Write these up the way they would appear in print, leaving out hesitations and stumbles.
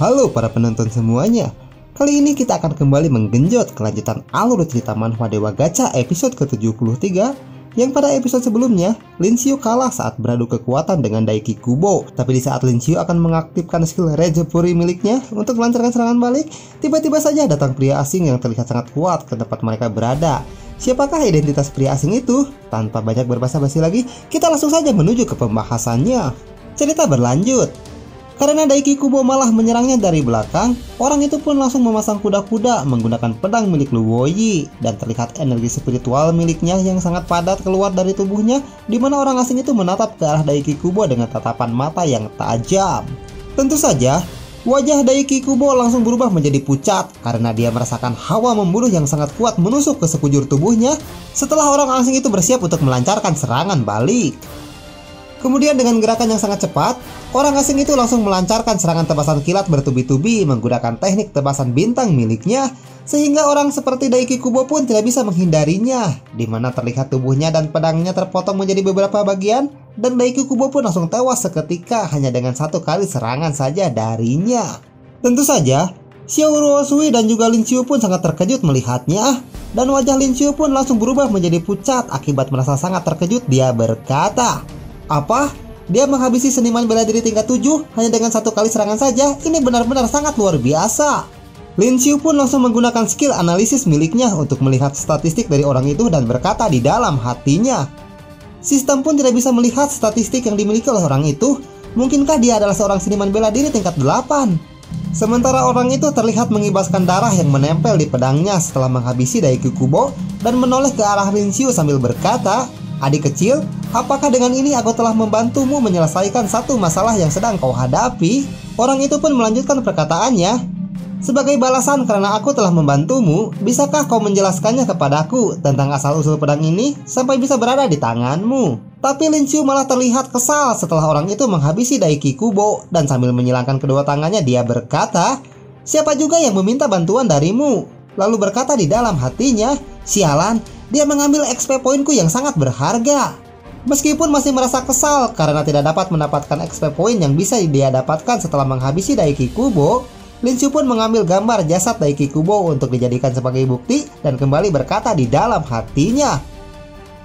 Halo para penonton semuanya. Kali ini kita akan kembali menggenjot kelanjutan alur cerita manhwa Dewa Gacha episode ke-73, yang pada episode sebelumnya Lin Xiu kalah saat beradu kekuatan dengan Daiki Kubo. Tapi di saat Lin Xiu akan mengaktifkan skill Rejepuri miliknya untuk melancarkan serangan balik, tiba-tiba saja datang pria asing yang terlihat sangat kuat ke tempat mereka berada. Siapakah identitas pria asing itu? Tanpa banyak berbasa-basi lagi, kita langsung saja menuju ke pembahasannya. Cerita berlanjut. Karena Daiki Kubo malah menyerangnya dari belakang, orang itu pun langsung memasang kuda-kuda menggunakan pedang milik Luoyi, dan terlihat energi spiritual miliknya yang sangat padat keluar dari tubuhnya, di mana orang asing itu menatap ke arah Daiki Kubo dengan tatapan mata yang tajam. Tentu saja, wajah Daiki Kubo langsung berubah menjadi pucat karena dia merasakan hawa membunuh yang sangat kuat menusuk ke sekujur tubuhnya setelah orang asing itu bersiap untuk melancarkan serangan balik. Kemudian dengan gerakan yang sangat cepat, orang asing itu langsung melancarkan serangan tebasan kilat bertubi-tubi menggunakan teknik tebasan bintang miliknya, sehingga orang seperti Daiki Kubo pun tidak bisa menghindarinya, di mana terlihat tubuhnya dan pedangnya terpotong menjadi beberapa bagian, dan Daiki Kubo pun langsung tewas seketika hanya dengan satu kali serangan saja darinya. Tentu saja, Xiao Ruosui dan juga Lin Xiu pun sangat terkejut melihatnya, dan wajah Lin Xiu pun langsung berubah menjadi pucat akibat merasa sangat terkejut. Dia berkata, "Apa? Dia menghabisi seniman bela diri tingkat 7 hanya dengan satu kali serangan saja? Ini benar-benar sangat luar biasa." Lin Xiu pun langsung menggunakan skill analisis miliknya untuk melihat statistik dari orang itu dan berkata di dalam hatinya, "Sistem pun tidak bisa melihat statistik yang dimiliki oleh orang itu. Mungkinkah dia adalah seorang seniman bela diri tingkat 8? Sementara orang itu terlihat mengibaskan darah yang menempel di pedangnya setelah menghabisi Daiki Kubo dan menoleh ke arah Lin Xiu sambil berkata, "Adik kecil, apakah dengan ini aku telah membantumu menyelesaikan satu masalah yang sedang kau hadapi?" Orang itu pun melanjutkan perkataannya, "Sebagai balasan karena aku telah membantumu, bisakah kau menjelaskannya kepadaku tentang asal-usul pedang ini sampai bisa berada di tanganmu?" Tapi Lin Xiu malah terlihat kesal setelah orang itu menghabisi Daiki Kubo, dan sambil menyilangkan kedua tangannya dia berkata, "Siapa juga yang meminta bantuan darimu?" Lalu berkata di dalam hatinya, "Sialan, dia mengambil XP poinku yang sangat berharga." Meskipun masih merasa kesal karena tidak dapat mendapatkan XP poin yang bisa dia dapatkan setelah menghabisi Daiki Kubo, Lin Xiu pun mengambil gambar jasad Daiki Kubo untuk dijadikan sebagai bukti dan kembali berkata di dalam hatinya,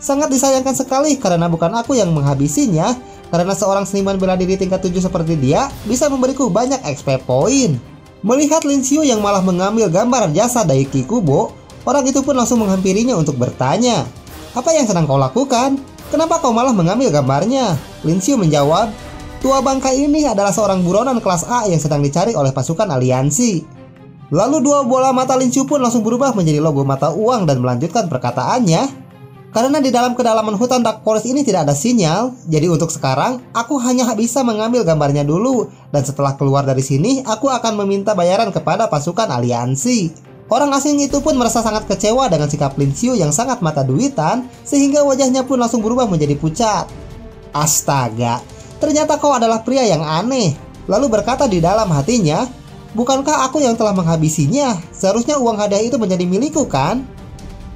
"Sangat disayangkan sekali karena bukan aku yang menghabisinya, karena seorang seniman bela diri tingkat 7 seperti dia bisa memberiku banyak XP poin." Melihat Lin Xiu yang malah mengambil gambar jasad Daiki Kubo, orang itu pun langsung menghampirinya untuk bertanya, "Apa yang sedang kau lakukan? Kenapa kau malah mengambil gambarnya?" Lin Xiu menjawab, "Tua bangkai ini adalah seorang buronan kelas A yang sedang dicari oleh pasukan aliansi." Lalu dua bola mata Lin Xiu pun langsung berubah menjadi logo mata uang dan melanjutkan perkataannya, "Karena di dalam kedalaman hutan Dark Forest ini tidak ada sinyal, jadi untuk sekarang aku hanya bisa mengambil gambarnya dulu, dan setelah keluar dari sini aku akan meminta bayaran kepada pasukan aliansi." Orang asing itu pun merasa sangat kecewa dengan sikap Lin Xiu yang sangat mata duitan, sehingga wajahnya pun langsung berubah menjadi pucat. "Astaga, ternyata kau adalah pria yang aneh." Lalu berkata di dalam hatinya, "Bukankah aku yang telah menghabisinya? Seharusnya uang hadiah itu menjadi milikku kan?"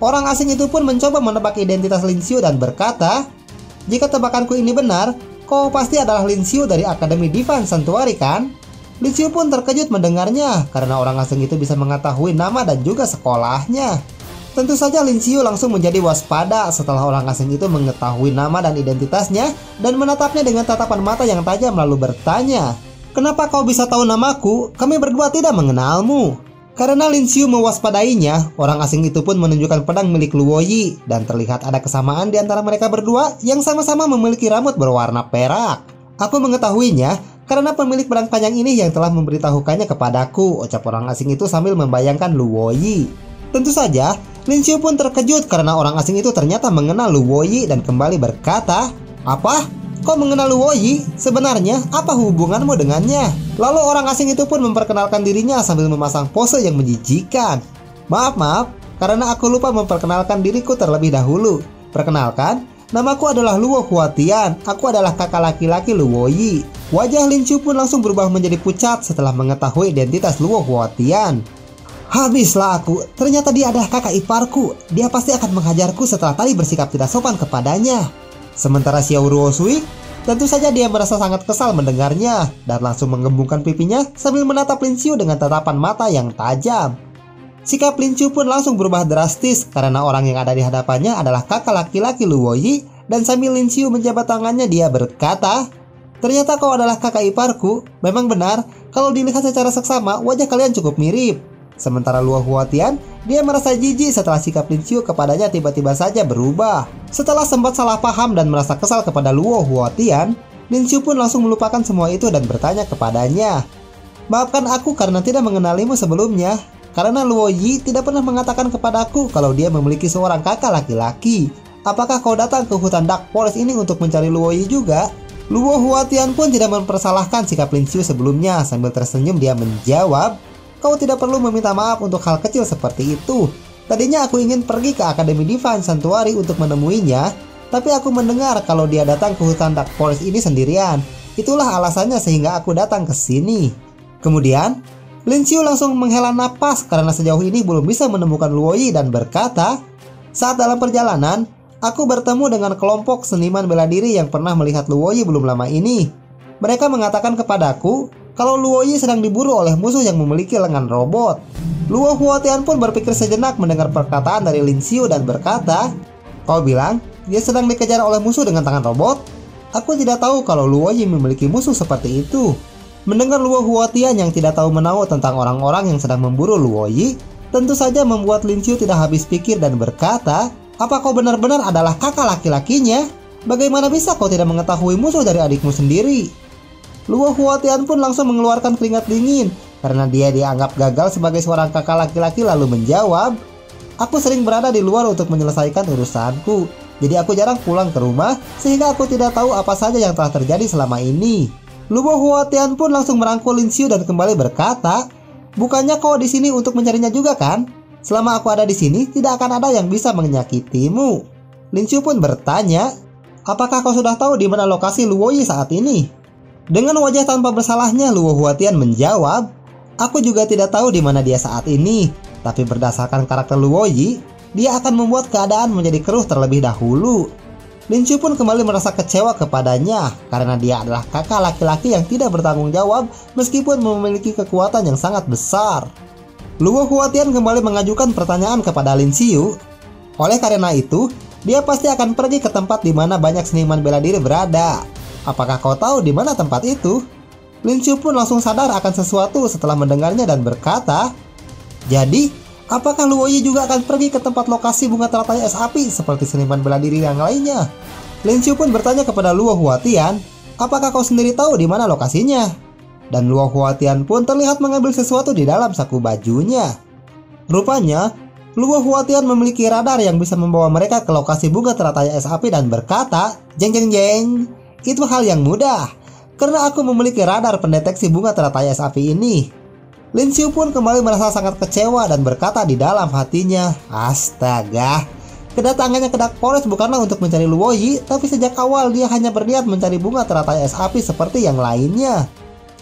Orang asing itu pun mencoba menebak identitas Lin Xiu dan berkata, "Jika tebakanku ini benar, kau pasti adalah Lin Xiu dari Akademi Divine Sanctuary kan?" Lin Xiu pun terkejut mendengarnya karena orang asing itu bisa mengetahui nama dan juga sekolahnya. Tentu saja Lin Xiu langsung menjadi waspada setelah orang asing itu mengetahui nama dan identitasnya dan menatapnya dengan tatapan mata yang tajam lalu bertanya, "Kenapa kau bisa tahu namaku? Kami berdua tidak mengenalmu." Karena Lin Xiu mewaspadainya, orang asing itu pun menunjukkan pedang milik Luoyi, dan terlihat ada kesamaan di antara mereka berdua yang sama-sama memiliki rambut berwarna perak. "Aku mengetahuinya karena pemilik pedang panjang ini yang telah memberitahukannya kepadaku," ucap orang asing itu sambil membayangkan Luoyi. Tentu saja, Lin Xiu pun terkejut karena orang asing itu ternyata mengenal Luoyi dan kembali berkata, "Apa? Kau mengenal Luoyi? Sebenarnya apa hubunganmu dengannya?" Lalu orang asing itu pun memperkenalkan dirinya sambil memasang pose yang menjijikan. Maaf, karena aku lupa memperkenalkan diriku terlebih dahulu. Perkenalkan, namaku adalah Luo Huatian. Aku adalah kakak laki-laki Luoyi." Wajah Lin Xiu pun langsung berubah menjadi pucat setelah mengetahui identitas Luo Huatian. "Habislah aku, ternyata dia adalah kakak iparku. Dia pasti akan menghajarku setelah tadi bersikap tidak sopan kepadanya." Sementara Xiao Ruosui Tentu saja dia merasa sangat kesal mendengarnya dan langsung menggembungkan pipinya sambil menatap Lin Xiu dengan tatapan mata yang tajam. Sikap Lin Xiu pun langsung berubah drastis karena orang yang ada di hadapannya adalah kakak laki-laki Luo Yi, dan sambil Lin Xiu menjabat tangannya dia berkata, "Ternyata kau adalah kakak iparku. Memang benar, kalau dilihat secara seksama wajah kalian cukup mirip." Sementara Luo Huatian, dia merasa jijik setelah sikap Lin Xiu kepadanya tiba-tiba saja berubah. Setelah sempat salah paham dan merasa kesal kepada Luo Huatian, Lin Xiu pun langsung melupakan semua itu dan bertanya kepadanya, "Maafkan aku karena tidak mengenalimu sebelumnya. Karena Luo Yi tidak pernah mengatakan kepadaku kalau dia memiliki seorang kakak laki-laki. Apakah kau datang ke hutan Dark Forest ini untuk mencari Luo Yi juga?" Luo Huatian pun tidak mempersalahkan sikap Lin Xiu sebelumnya. Sambil tersenyum dia menjawab, "Kau tidak perlu meminta maaf untuk hal kecil seperti itu. Tadinya aku ingin pergi ke Akademi Divine Sanctuary untuk menemuinya, tapi aku mendengar kalau dia datang ke hutan Dark Forest ini sendirian. Itulah alasannya sehingga aku datang ke sini." Kemudian, Lin Xiu langsung menghela napas karena sejauh ini belum bisa menemukan Luo Yi dan berkata, "Saat dalam perjalanan, aku bertemu dengan kelompok seniman bela diri yang pernah melihat Luo Yi belum lama ini. Mereka mengatakan kepadaku kalau Luo Yi sedang diburu oleh musuh yang memiliki lengan robot." Luo Huatian pun berpikir sejenak mendengar perkataan dari Lin Xiu dan berkata, "Kau bilang dia sedang dikejar oleh musuh dengan tangan robot? Aku tidak tahu kalau Luo Yi memiliki musuh seperti itu." Mendengar Luo Huatian yang tidak tahu menahu tentang orang-orang yang sedang memburu Luo Yi, tentu saja membuat Lin Xiu tidak habis pikir dan berkata, "Apa kau benar-benar adalah kakak laki-lakinya? Bagaimana bisa kau tidak mengetahui musuh dari adikmu sendiri?" Luo Huatian pun langsung mengeluarkan keringat dingin karena dia dianggap gagal sebagai seorang kakak laki-laki, lalu menjawab, "Aku sering berada di luar untuk menyelesaikan urusanku. Jadi aku jarang pulang ke rumah sehingga aku tidak tahu apa saja yang telah terjadi selama ini." Luo Huatian pun langsung merangkul Lin Xiu dan kembali berkata, "Bukannya kau di sini untuk mencarinya juga kan? Selama aku ada di sini tidak akan ada yang bisa menyakitimu." Lin Xiu pun bertanya, "Apakah kau sudah tahu di mana lokasi Luo Yi saat ini?" Dengan wajah tanpa bersalahnya, Luo Huatian menjawab, "Aku juga tidak tahu di mana dia saat ini, tapi berdasarkan karakter Luo Yi, dia akan membuat keadaan menjadi keruh terlebih dahulu." Lin Xiu pun kembali merasa kecewa kepadanya karena dia adalah kakak laki-laki yang tidak bertanggung jawab meskipun memiliki kekuatan yang sangat besar. Luo Huatian kembali mengajukan pertanyaan kepada Lin Xiu. Oleh karena itu, dia pasti akan pergi ke tempat di mana banyak seniman bela diri berada. Apakah kau tahu di mana tempat itu? Lin Xiu pun langsung sadar akan sesuatu setelah mendengarnya dan berkata, "Jadi, apakah Luo Yi juga akan pergi ke tempat lokasi bunga teratai es api seperti seniman bela diri yang lainnya?" Lin Xiu pun bertanya kepada Luo Huatian, "Apakah kau sendiri tahu di mana lokasinya?" Dan Luo Huatian pun terlihat mengambil sesuatu di dalam saku bajunya. Rupanya, Luo Huatian memiliki radar yang bisa membawa mereka ke lokasi bunga teratai es api dan berkata, "Jeng jeng jeng, itu hal yang mudah, karena aku memiliki radar pendeteksi bunga teratai es api ini." Lin Xiu pun kembali merasa sangat kecewa dan berkata di dalam hatinya, "Astaga, kedatangannya ke Dark Forest bukanlah untuk mencari Luo Yi, tapi sejak awal dia hanya berniat mencari bunga teratai es api seperti yang lainnya."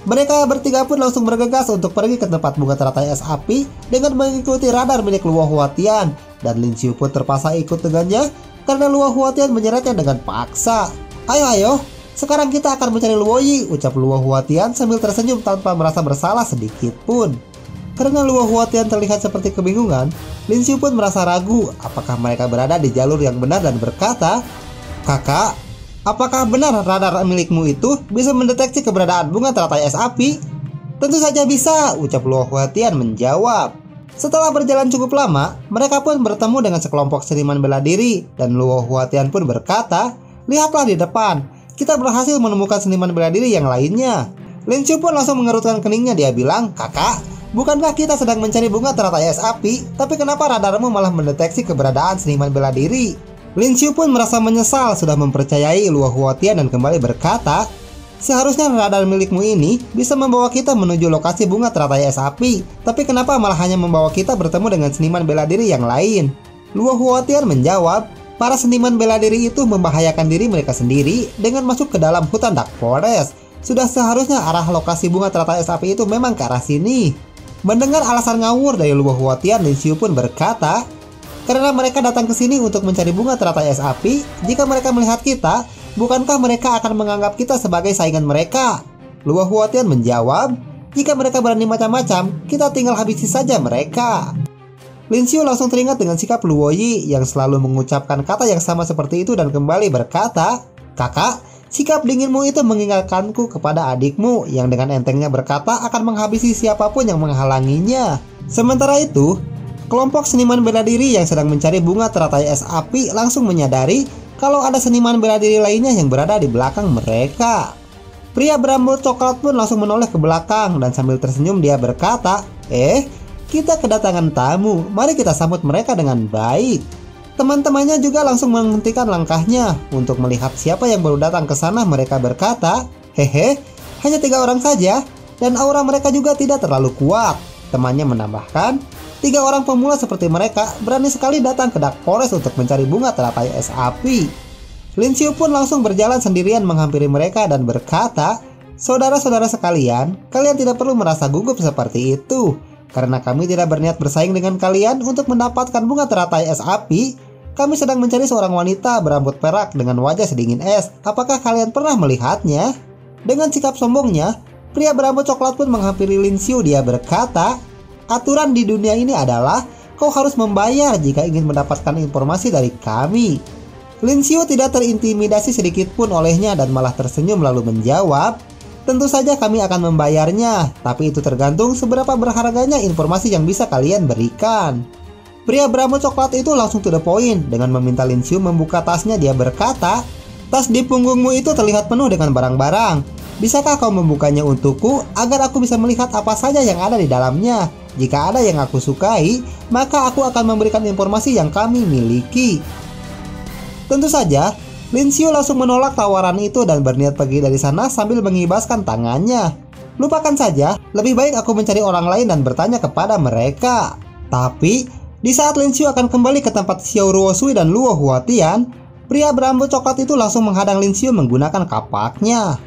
Mereka bertiga pun langsung bergegas untuk pergi ke tempat bunga teratai es api dengan mengikuti radar milik Luo Huatian, dan Lin Xiu pun terpaksa ikut dengannya karena Luo Huatian menyeretnya dengan paksa. Ayo, sekarang kita akan mencari Luo Yi," ucap Luo Huatian sambil tersenyum tanpa merasa bersalah sedikit pun. Karena Luo Huatian terlihat seperti kebingungan, Lin Xiu pun merasa ragu apakah mereka berada di jalur yang benar dan berkata, "Kakak, apakah benar radar milikmu itu bisa mendeteksi keberadaan bunga teratai es api?" "Tentu saja bisa," ucap Luo Huatian menjawab. Setelah berjalan cukup lama, mereka pun bertemu dengan sekelompok seniman bela diri, dan Luo Huatian pun berkata, "Lihatlah di depan, kita berhasil menemukan seniman bela diri yang lainnya." Lin Xiu pun langsung mengerutkan keningnya. Dia bilang, "Kakak, bukankah kita sedang mencari bunga teratai es api? Tapi kenapa radarmu malah mendeteksi keberadaan seniman bela diri?" Lin Xiu pun merasa menyesal sudah mempercayai Luo Huatian dan kembali berkata, "Seharusnya radar milikmu ini bisa membawa kita menuju lokasi bunga teratai es api, tapi kenapa malah hanya membawa kita bertemu dengan seniman bela diri yang lain?" Luo Huatian menjawab, "Para seniman bela diri itu membahayakan diri mereka sendiri dengan masuk ke dalam hutan Dark Forest. Sudah seharusnya arah lokasi bunga teratai es api itu memang ke arah sini." Mendengar alasan ngawur dari Luo Huatian, Lin Xiu pun berkata, "Karena mereka datang ke sini untuk mencari bunga teratai es api, jika mereka melihat kita, Bukankah mereka akan menganggap kita sebagai saingan mereka? Luo Huotian menjawab, jika mereka berani macam-macam, kita tinggal habisi saja mereka. Lin Xiu langsung teringat dengan sikap Luo Yi yang selalu mengucapkan kata yang sama seperti itu dan kembali berkata, "Kakak, sikap dinginmu itu mengingatkanku kepada adikmu yang dengan entengnya berkata akan menghabisi siapapun yang menghalanginya." Sementara itu, kelompok seniman bela diri yang sedang mencari bunga teratai es api langsung menyadari kalau ada seniman bela diri lainnya yang berada di belakang mereka. Pria berambut coklat pun langsung menoleh ke belakang dan sambil tersenyum dia berkata, kita kedatangan tamu, mari kita sambut mereka dengan baik." Teman-temannya juga langsung menghentikan langkahnya untuk melihat siapa yang baru datang ke sana. Mereka berkata, hanya 3 orang saja dan aura mereka juga tidak terlalu kuat. Temannya menambahkan, 3 orang pemula seperti mereka berani sekali datang ke Dark Forest untuk mencari bunga teratai es api. Lin Xiu pun langsung berjalan sendirian menghampiri mereka dan berkata, "Saudara-saudara sekalian, kalian tidak perlu merasa gugup seperti itu. Karena kami tidak berniat bersaing dengan kalian untuk mendapatkan bunga teratai es api. Kami sedang mencari seorang wanita berambut perak dengan wajah sedingin es. Apakah kalian pernah melihatnya?" Dengan sikap sombongnya, pria berambut coklat pun menghampiri Lin Xiu. Dia berkata, "Aturan di dunia ini adalah kau harus membayar jika ingin mendapatkan informasi dari kami." Lin Xiu tidak terintimidasi sedikit pun olehnya dan malah tersenyum lalu menjawab, "Tentu saja kami akan membayarnya, tapi itu tergantung seberapa berharganya informasi yang bisa kalian berikan." Pria berambut coklat itu langsung to the point dengan meminta Lin Xiu membuka tasnya. Dia berkata, "Tas di punggungmu itu terlihat penuh dengan barang-barang. Bisakah kau membukanya untukku agar aku bisa melihat apa saja yang ada di dalamnya? Jika ada yang aku sukai, maka aku akan memberikan informasi yang kami miliki." Tentu saja, Lin Xiu langsung menolak tawaran itu dan berniat pergi dari sana sambil mengibaskan tangannya. "Lupakan saja, lebih baik aku mencari orang lain dan bertanya kepada mereka." Tapi, di saat Lin Xiu akan kembali ke tempat Xiao Ruosui dan Luo Huotian, pria berambut coklat itu langsung menghadang Lin Xiu menggunakan kapaknya.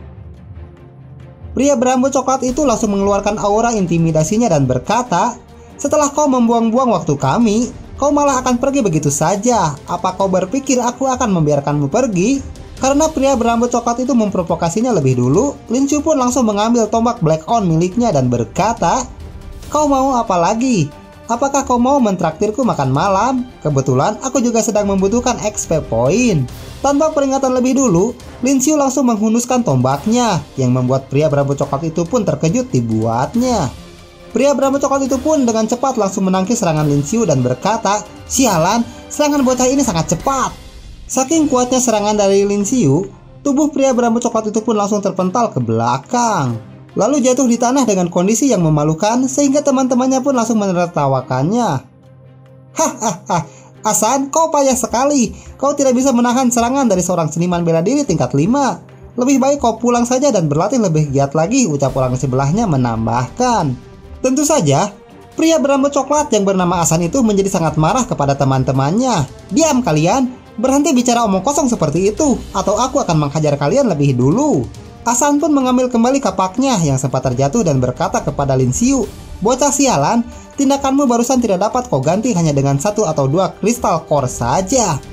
Pria berambut coklat itu langsung mengeluarkan aura intimidasinya dan berkata, "Setelah kau membuang-buang waktu kami, kau malah akan pergi begitu saja. Apa kau berpikir aku akan membiarkanmu pergi?" Karena pria berambut coklat itu memprovokasinya lebih dulu, Lin Xiu pun langsung mengambil tombak Black On miliknya dan berkata, "Kau mau apa lagi? Apakah kau mau mentraktirku makan malam? Kebetulan aku juga sedang membutuhkan XP point." Tanpa peringatan lebih dulu, Lin Xiu langsung menghunuskan tombaknya, yang membuat pria berambut coklat itu pun terkejut dibuatnya. Pria berambut coklat itu pun dengan cepat langsung menangkis serangan Lin Xiu dan berkata, "Sialan, serangan bocah ini sangat cepat." Saking kuatnya serangan dari Lin Xiu, tubuh pria berambut coklat itu pun langsung terpental ke belakang, lalu jatuh di tanah dengan kondisi yang memalukan sehingga teman-temannya pun langsung menertawakannya. "Hahaha, Asan, kau payah sekali. Kau tidak bisa menahan serangan dari seorang seniman bela diri tingkat 5. Lebih baik kau pulang saja dan berlatih lebih giat lagi," ucap orang sebelahnya menambahkan. Tentu saja, pria berambut coklat yang bernama Asan itu menjadi sangat marah kepada teman-temannya. "Diam kalian, berhenti bicara omong kosong seperti itu, atau aku akan menghajar kalian lebih dulu." Asan pun mengambil kembali kapaknya yang sempat terjatuh dan berkata kepada Lin Xiu, "Bocah sialan, tindakanmu barusan tidak dapat kau ganti hanya dengan 1 atau 2 kristal core saja."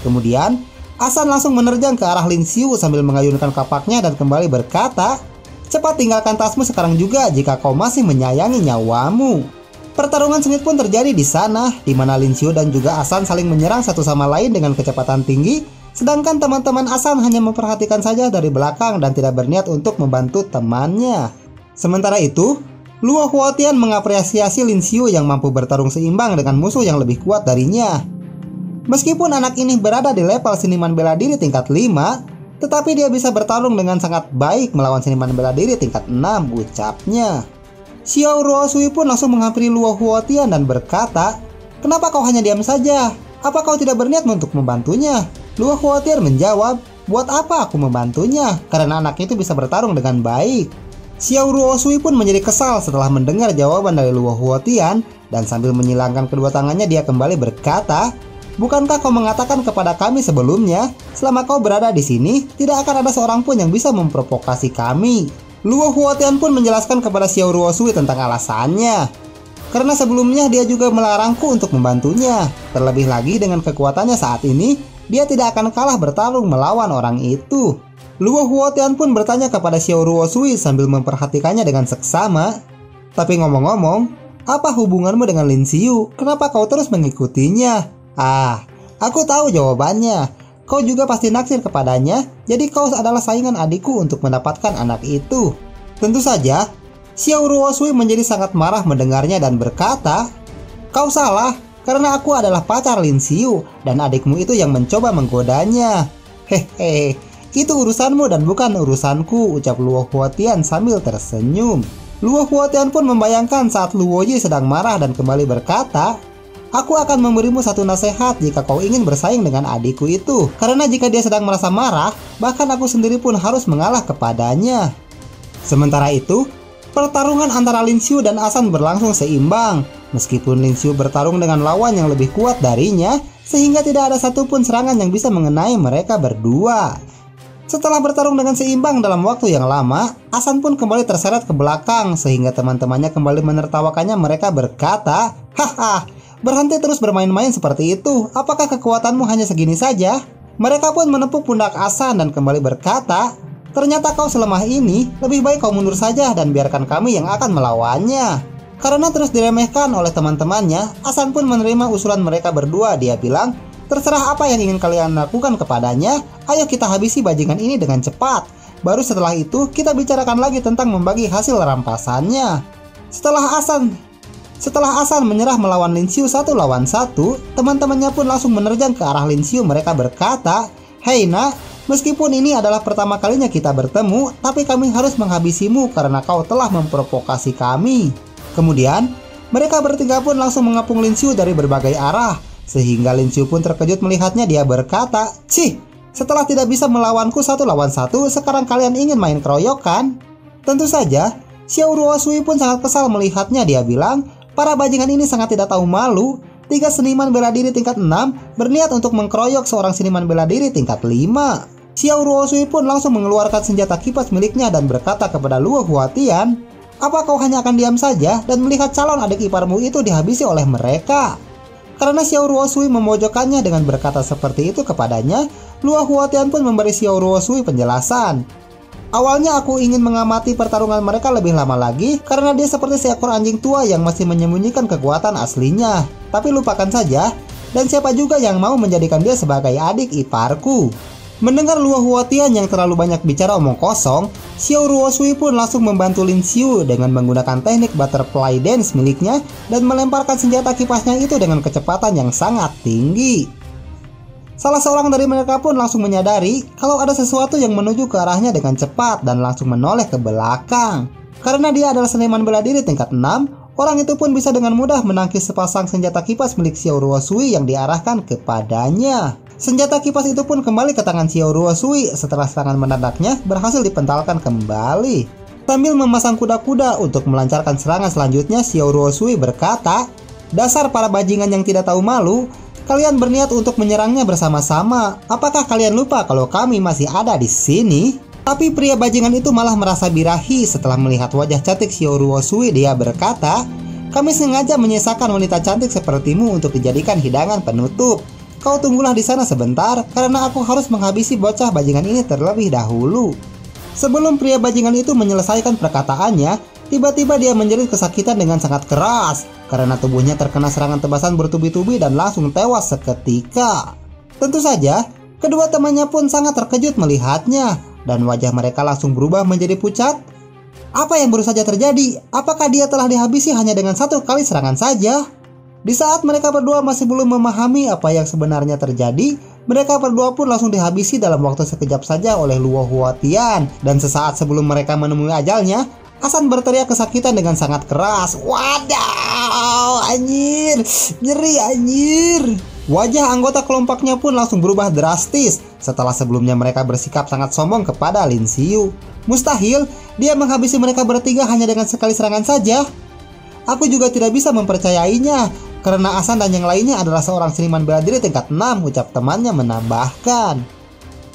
Kemudian, Asan langsung menerjang ke arah Lin Xiu sambil mengayunkan kapaknya dan kembali berkata, "Cepat tinggalkan tasmu sekarang juga jika kau masih menyayangi nyawamu." Pertarungan sengit pun terjadi di sana, di mana Lin Xiu dan juga Asan saling menyerang satu sama lain dengan kecepatan tinggi, sedangkan teman-teman Asan hanya memperhatikan saja dari belakang dan tidak berniat untuk membantu temannya. Sementara itu, Luo Huotian mengapresiasi Lin Xiu yang mampu bertarung seimbang dengan musuh yang lebih kuat darinya. Meskipun anak ini berada di level seniman bela diri tingkat 5, tetapi dia bisa bertarung dengan sangat baik melawan seniman bela diri tingkat 6, ucapnya. Xiao Ruosui pun langsung menghampiri Luo Huotian dan berkata, "Kenapa kau hanya diam saja? Apa kau tidak berniat untuk membantunya?" Luo Huotian menjawab, "Buat apa aku membantunya? Karena anak itu bisa bertarung dengan baik." Xiao Ruosui pun menjadi kesal setelah mendengar jawaban dari Luo Huotian, dan sambil menyilangkan kedua tangannya dia kembali berkata, "Bukankah kau mengatakan kepada kami sebelumnya, selama kau berada di sini, tidak akan ada seorang pun yang bisa memprovokasi kami?" Luo Huotian pun menjelaskan kepada Xiao Ruosui tentang alasannya. Karena sebelumnya dia juga melarangku untuk membantunya. Terlebih lagi dengan kekuatannya saat ini, dia tidak akan kalah bertarung melawan orang itu. Luo Huotian pun bertanya kepada Xiao Ruosui sambil memperhatikannya dengan seksama. Tapi ngomong-ngomong, apa hubunganmu dengan Lin Xiu? Kenapa kau terus mengikutinya? Aku tahu jawabannya. Kau juga pasti naksir kepadanya, jadi kau adalah saingan adikku untuk mendapatkan anak itu. Tentu saja, Xiao Ruosui menjadi sangat marah mendengarnya dan berkata, kau salah, karena aku adalah pacar Lin Xiu dan adikmu itu yang mencoba menggodanya. Hehehe, itu urusanmu dan bukan urusanku, ucap Luo Huotian sambil tersenyum. Luo Huotian pun membayangkan saat Luo Yi sedang marah dan kembali berkata, aku akan memberimu satu nasihat jika kau ingin bersaing dengan adikku itu. Karena jika dia sedang merasa marah, bahkan aku sendiri pun harus mengalah kepadanya. Sementara itu, pertarungan antara Lin Xiu dan Asan berlangsung seimbang. Meskipun Lin Xiu bertarung dengan lawan yang lebih kuat darinya, sehingga tidak ada satupun serangan yang bisa mengenai mereka berdua. Setelah bertarung dengan seimbang dalam waktu yang lama, Asan pun kembali terseret ke belakang, sehingga teman-temannya kembali menertawakannya. Mereka berkata, haha, berhenti terus bermain-main seperti itu. Apakah kekuatanmu hanya segini saja? Mereka pun menepuk pundak Asan dan kembali berkata, ternyata kau selemah ini. Lebih baik kau mundur saja dan biarkan kami yang akan melawannya. Karena terus diremehkan oleh teman-temannya, Asan pun menerima usulan mereka berdua. Dia bilang, terserah apa yang ingin kalian lakukan kepadanya. Ayo kita habisi bajingan ini dengan cepat. Baru setelah itu kita bicarakan lagi tentang membagi hasil rampasannya. Setelah Asan menyerah melawan Lin Xiu 1 lawan 1, teman-temannya pun langsung menerjang ke arah Lin Xiu. Mereka berkata, hei nak, meskipun ini adalah pertama kalinya kita bertemu, tapi kami harus menghabisimu karena kau telah memprovokasi kami. Kemudian, mereka bertiga pun langsung mengepung Lin Xiu dari berbagai arah, sehingga Lin Xiu pun terkejut melihatnya. Dia berkata, cih, setelah tidak bisa melawanku 1 lawan 1, sekarang kalian ingin main keroyokan? Tentu saja, Xiao Ruosui pun sangat kesal melihatnya. Dia bilang, para bajingan ini sangat tidak tahu malu. 3 seniman bela diri tingkat 6 berniat untuk mengkeroyok seorang seniman bela diri tingkat 5. Xiao Ruosui pun langsung mengeluarkan senjata kipas miliknya dan berkata kepada Luo Huotian, apa kau hanya akan diam saja dan melihat calon adik iparmu itu dihabisi oleh mereka? Karena Xiao Ruosui memojokkannya dengan berkata seperti itu kepadanya, Luo Huotian pun memberi Xiao Ruosui penjelasan. Awalnya aku ingin mengamati pertarungan mereka lebih lama lagi karena dia seperti seekor anjing tua yang masih menyembunyikan kekuatan aslinya. Tapi lupakan saja, dan siapa juga yang mau menjadikan dia sebagai adik iparku. Mendengar Luo Huotian yang terlalu banyak bicara omong kosong, Xiao Ruosui pun langsung membantu Lin Xiu dengan menggunakan teknik butterfly dance miliknya dan melemparkan senjata kipasnya itu dengan kecepatan yang sangat tinggi. Salah seorang dari mereka pun langsung menyadari kalau ada sesuatu yang menuju ke arahnya dengan cepat dan langsung menoleh ke belakang. Karena dia adalah seniman bela diri tingkat 6, orang itu pun bisa dengan mudah menangkis sepasang senjata kipas milik Xiao Ruosui yang diarahkan kepadanya. Senjata kipas itu pun kembali ke tangan Xiao Ruosui setelah serangan mendadaknya berhasil dipentalkan kembali. Sambil memasang kuda-kuda untuk melancarkan serangan selanjutnya, Xiao Ruosui berkata, dasar para bajingan yang tidak tahu malu, kalian berniat untuk menyerangnya bersama-sama. Apakah kalian lupa kalau kami masih ada di sini? Tapi pria bajingan itu malah merasa birahi setelah melihat wajah cantik Xiao Ruosui. Dia berkata, kami sengaja menyisakan wanita cantik sepertimu untuk dijadikan hidangan penutup. Kau tunggulah di sana sebentar, karena aku harus menghabisi bocah bajingan ini terlebih dahulu. Sebelum pria bajingan itu menyelesaikan perkataannya, tiba-tiba dia menjerit kesakitan dengan sangat keras karena tubuhnya terkena serangan tebasan bertubi-tubi dan langsung tewas seketika. Tentu saja, kedua temannya pun sangat terkejut melihatnya dan wajah mereka langsung berubah menjadi pucat. Apa yang baru saja terjadi? Apakah dia telah dihabisi hanya dengan 1 kali serangan saja? Di saat mereka berdua masih belum memahami apa yang sebenarnya terjadi, mereka berdua pun langsung dihabisi dalam waktu sekejap saja oleh Luo Huotian. Dan sesaat sebelum mereka menemui ajalnya, Asan berteriak kesakitan dengan sangat keras. Wadaw, anjir, nyeri anjir. Wajah anggota kelompoknya pun langsung berubah drastis setelah sebelumnya mereka bersikap sangat sombong kepada Lin Xiu. Mustahil dia menghabisi mereka bertiga hanya dengan sekali serangan saja. Aku juga tidak bisa mempercayainya karena Asan dan yang lainnya adalah seorang seniman bela diri tingkat 6, ucap temannya menambahkan.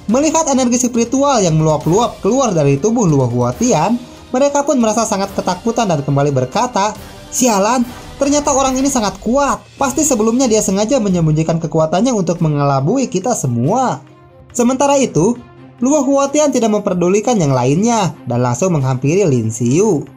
Melihat energi spiritual yang meluap-luap keluar dari tubuh Luo Huotian, mereka pun merasa sangat ketakutan dan kembali berkata, sialan, Ternyata orang ini sangat kuat. Pasti sebelumnya dia sengaja menyembunyikan kekuatannya untuk mengelabui kita semua. Sementara itu, Luo Huotian tidak memperdulikan yang lainnya dan langsung menghampiri Lin Xiu.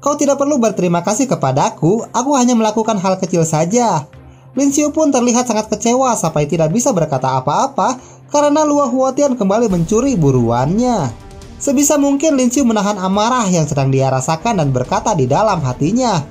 Kau tidak perlu berterima kasih kepadaku, aku hanya melakukan hal kecil saja. Lin Xiu pun terlihat sangat kecewa sampai tidak bisa berkata apa-apa karena Luo Huotian kembali mencuri buruannya. Sebisa mungkin Lin Xiu menahan amarah yang sedang dia rasakan dan berkata di dalam hatinya,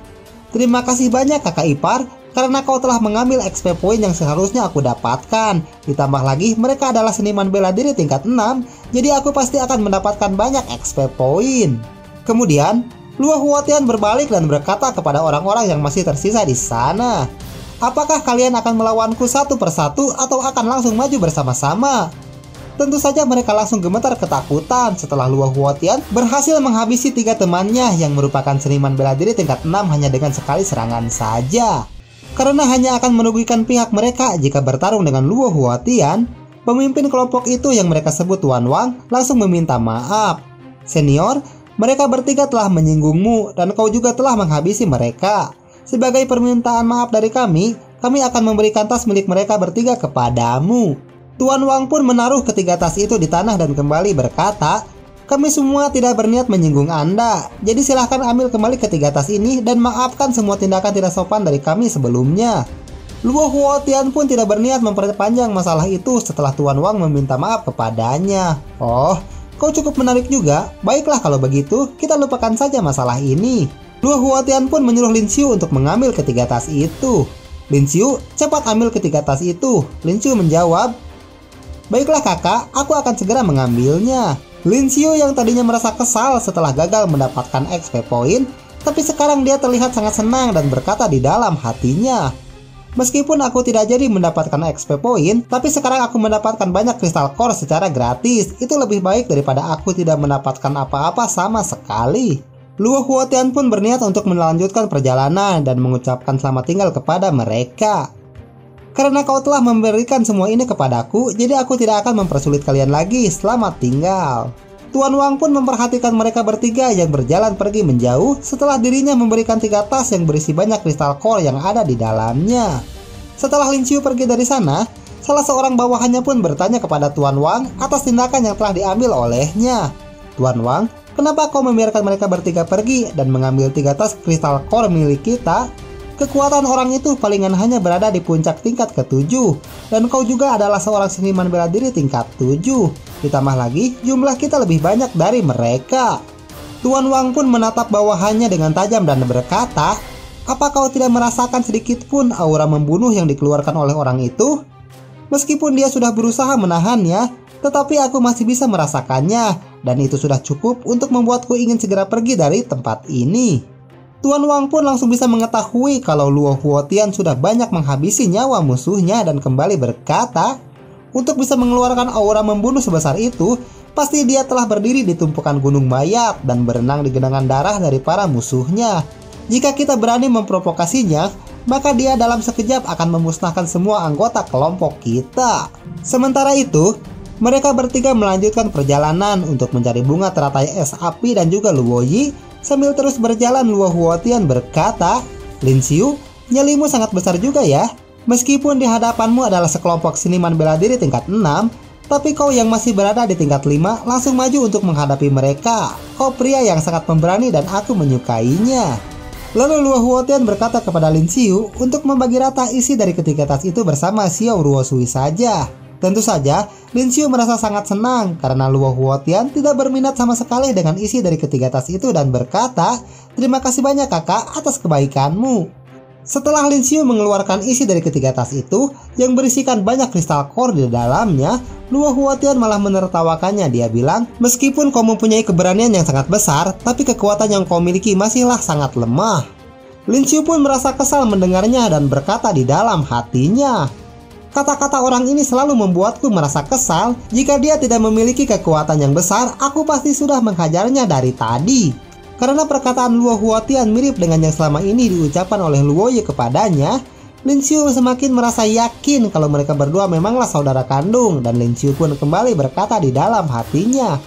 "Terima kasih banyak kakak ipar, karena kau telah mengambil XP poin yang seharusnya aku dapatkan. Ditambah lagi mereka adalah seniman bela diri tingkat 6, jadi aku pasti akan mendapatkan banyak XP poin." Kemudian, Luo Huotian berbalik dan berkata kepada orang-orang yang masih tersisa di sana, "Apakah kalian akan melawanku satu persatu atau akan langsung maju bersama-sama?" Tentu saja mereka langsung gemetar ketakutan setelah Luo Huotian berhasil menghabisi 3 temannya yang merupakan seniman bela diri tingkat 6 hanya dengan sekali serangan saja. Karena hanya akan merugikan pihak mereka jika bertarung dengan Luo Huotian, pemimpin kelompok itu yang mereka sebut Tuan Wang langsung meminta maaf. "Senior, mereka bertiga telah menyinggungmu dan kau juga telah menghabisi mereka. Sebagai permintaan maaf dari kami akan memberikan tas milik mereka bertiga kepadamu." Tuan Wang pun menaruh ketiga tas itu di tanah dan kembali berkata, "Kami semua tidak berniat menyinggung Anda, jadi silahkan ambil kembali ketiga tas ini dan maafkan semua tindakan tidak sopan dari kami sebelumnya." Luo Huotian pun tidak berniat memperpanjang masalah itu setelah Tuan Wang meminta maaf kepadanya. "Oh, kau cukup menarik juga. Baiklah kalau begitu, kita lupakan saja masalah ini." Luo Huotian pun menyuruh Lin Xiu untuk mengambil ketiga tas itu. "Lin Xiu, cepat ambil ketiga tas itu." Lin Xiu menjawab, "Baiklah kakak, aku akan segera mengambilnya." Lin Xiu yang tadinya merasa kesal setelah gagal mendapatkan XP poin, tapi sekarang dia terlihat sangat senang dan berkata di dalam hatinya, "Meskipun aku tidak jadi mendapatkan XP poin, tapi sekarang aku mendapatkan banyak kristal core secara gratis. Itu lebih baik daripada aku tidak mendapatkan apa-apa sama sekali." Luo Huotian pun berniat untuk melanjutkan perjalanan dan mengucapkan selamat tinggal kepada mereka. "Karena kau telah memberikan semua ini kepadaku, jadi aku tidak akan mempersulit kalian lagi. Selamat tinggal." Tuan Wang pun memperhatikan mereka bertiga yang berjalan pergi menjauh setelah dirinya memberikan 3 tas yang berisi banyak kristal core yang ada di dalamnya. Setelah Lin Xiu pergi dari sana, salah seorang bawahannya pun bertanya kepada Tuan Wang atas tindakan yang telah diambil olehnya. "Tuan Wang, kenapa kau membiarkan mereka bertiga pergi dan mengambil 3 tas kristal core milik kita? Kekuatan orang itu palingan hanya berada di puncak tingkat ke-7, dan kau juga adalah seorang seniman bela diri tingkat 7. Ditambah lagi, jumlah kita lebih banyak dari mereka." Tuan Wang pun menatap bawahannya dengan tajam dan berkata, "Apa kau tidak merasakan sedikit pun aura membunuh yang dikeluarkan oleh orang itu? Meskipun dia sudah berusaha menahannya, tetapi aku masih bisa merasakannya, dan itu sudah cukup untuk membuatku ingin segera pergi dari tempat ini." Tuan Wang pun langsung bisa mengetahui kalau Luo Huotian sudah banyak menghabisi nyawa musuhnya dan kembali berkata, "Untuk bisa mengeluarkan aura membunuh sebesar itu, pasti dia telah berdiri di tumpukan gunung mayat dan berenang di genangan darah dari para musuhnya. Jika kita berani memprovokasinya, maka dia dalam sekejap akan memusnahkan semua anggota kelompok kita." Sementara itu, mereka bertiga melanjutkan perjalanan untuk mencari bunga teratai es api dan juga Luo Yi. Sambil terus berjalan, Luo Huotian berkata, "Lin Xiu, nyalimu sangat besar juga ya. Meskipun di hadapanmu adalah sekelompok seniman bela diri tingkat 6, tapi kau yang masih berada di tingkat 5 langsung maju untuk menghadapi mereka. Kau pria yang sangat pemberani dan aku menyukainya." Lalu Luo Huotian berkata kepada Lin Xiu untuk membagi rata isi dari ketiga tas itu bersama Xiao Ruosui saja. Tentu saja, Lin Xiu merasa sangat senang karena Luo Huotian tidak berminat sama sekali dengan isi dari ketiga tas itu dan berkata, "Terima kasih banyak kakak atas kebaikanmu." Setelah Lin Xiu mengeluarkan isi dari ketiga tas itu yang berisikan banyak kristal core di dalamnya, Luo Huotian malah menertawakannya. Dia bilang, "Meskipun kau mempunyai keberanian yang sangat besar, tapi kekuatan yang kau miliki masihlah sangat lemah." Lin Xiu pun merasa kesal mendengarnya dan berkata di dalam hatinya, "Kata-kata orang ini selalu membuatku merasa kesal. Jika dia tidak memiliki kekuatan yang besar, aku pasti sudah menghajarnya dari tadi." Karena perkataan Luo Huotian mirip dengan yang selama ini diucapkan oleh Luo Yi kepadanya, Lin Xiu semakin merasa yakin kalau mereka berdua memanglah saudara kandung, dan Lin Xiu pun kembali berkata di dalam hatinya,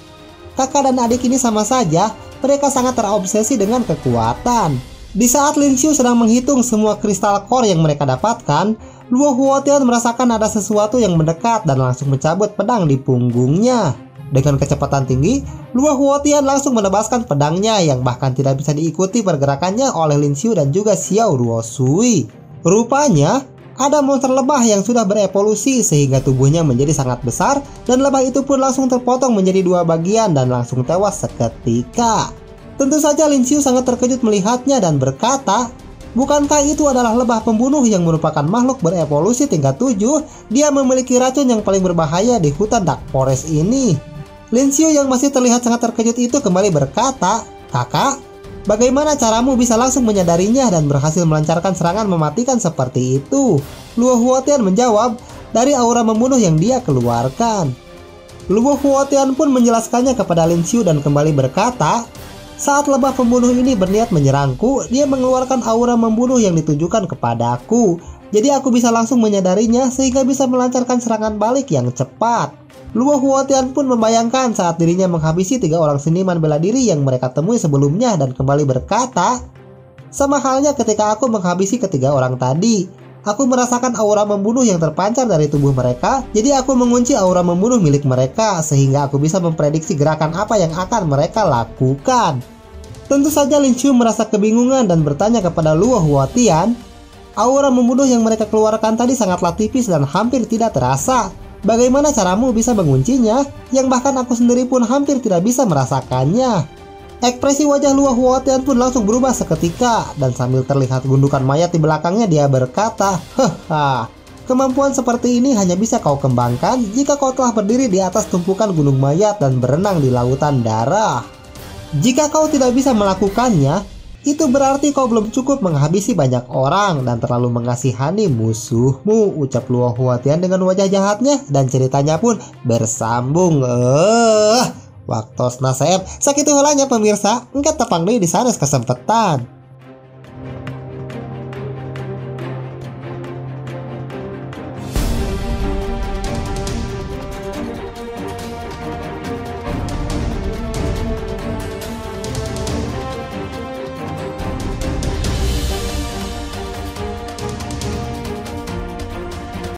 "Kakak dan adik ini sama saja, mereka sangat terobsesi dengan kekuatan. Di saat Lin Xiu sedang menghitung semua kristal core yang mereka dapatkan, Luo Huotian merasakan ada sesuatu yang mendekat dan langsung mencabut pedang di punggungnya. Dengan kecepatan tinggi, Luo Huotian langsung menebaskan pedangnya yang bahkan tidak bisa diikuti pergerakannya oleh Lin Xiu dan juga Xiao Ruosui. Rupanya, ada monster lebah yang sudah berevolusi sehingga tubuhnya menjadi sangat besar dan lebah itu pun langsung terpotong menjadi 2 bagian dan langsung tewas seketika. Tentu saja Lin Xiu sangat terkejut melihatnya dan berkata, bukankah itu adalah lebah pembunuh yang merupakan makhluk berevolusi tingkat 7? Dia memiliki racun yang paling berbahaya di hutan Dark Forest ini. Lin Xiu yang masih terlihat sangat terkejut itu kembali berkata, kakak, bagaimana caramu bisa langsung menyadarinya dan berhasil melancarkan serangan mematikan seperti itu? Luo Huotian menjawab, dari aura membunuh yang dia keluarkan. Luo Huotian pun menjelaskannya kepada Lin Xiu dan kembali berkata, saat lebah pembunuh ini berniat menyerangku, dia mengeluarkan aura membunuh yang ditujukan kepadaku. Jadi aku bisa langsung menyadarinya sehingga bisa melancarkan serangan balik yang cepat. Luo Huotian pun membayangkan saat dirinya menghabisi 3 orang seniman bela diri yang mereka temui sebelumnya dan kembali berkata, sama halnya ketika aku menghabisi ketiga orang tadi. Aku merasakan aura membunuh yang terpancar dari tubuh mereka, jadi aku mengunci aura membunuh milik mereka sehingga aku bisa memprediksi gerakan apa yang akan mereka lakukan. Tentu saja Lin Xiu merasa kebingungan dan bertanya kepada Luo Huotian, aura membunuh yang mereka keluarkan tadi sangatlah tipis dan hampir tidak terasa. Bagaimana caramu bisa menguncinya, yang bahkan aku sendiri pun hampir tidak bisa merasakannya? Ekspresi wajah Luo Huotian pun langsung berubah seketika dan sambil terlihat gundukan mayat di belakangnya dia berkata, haha, kemampuan seperti ini hanya bisa kau kembangkan jika kau telah berdiri di atas tumpukan gunung mayat dan berenang di lautan darah. Jika kau tidak bisa melakukannya, itu berarti kau belum cukup menghabisi banyak orang dan terlalu mengasihani musuhmu, ucap Luo Huotian dengan wajah jahatnya dan ceritanya pun bersambung. Waktu naseep, sakitu heulanya pemirsa, engke tepang deui di sanes kesempatan.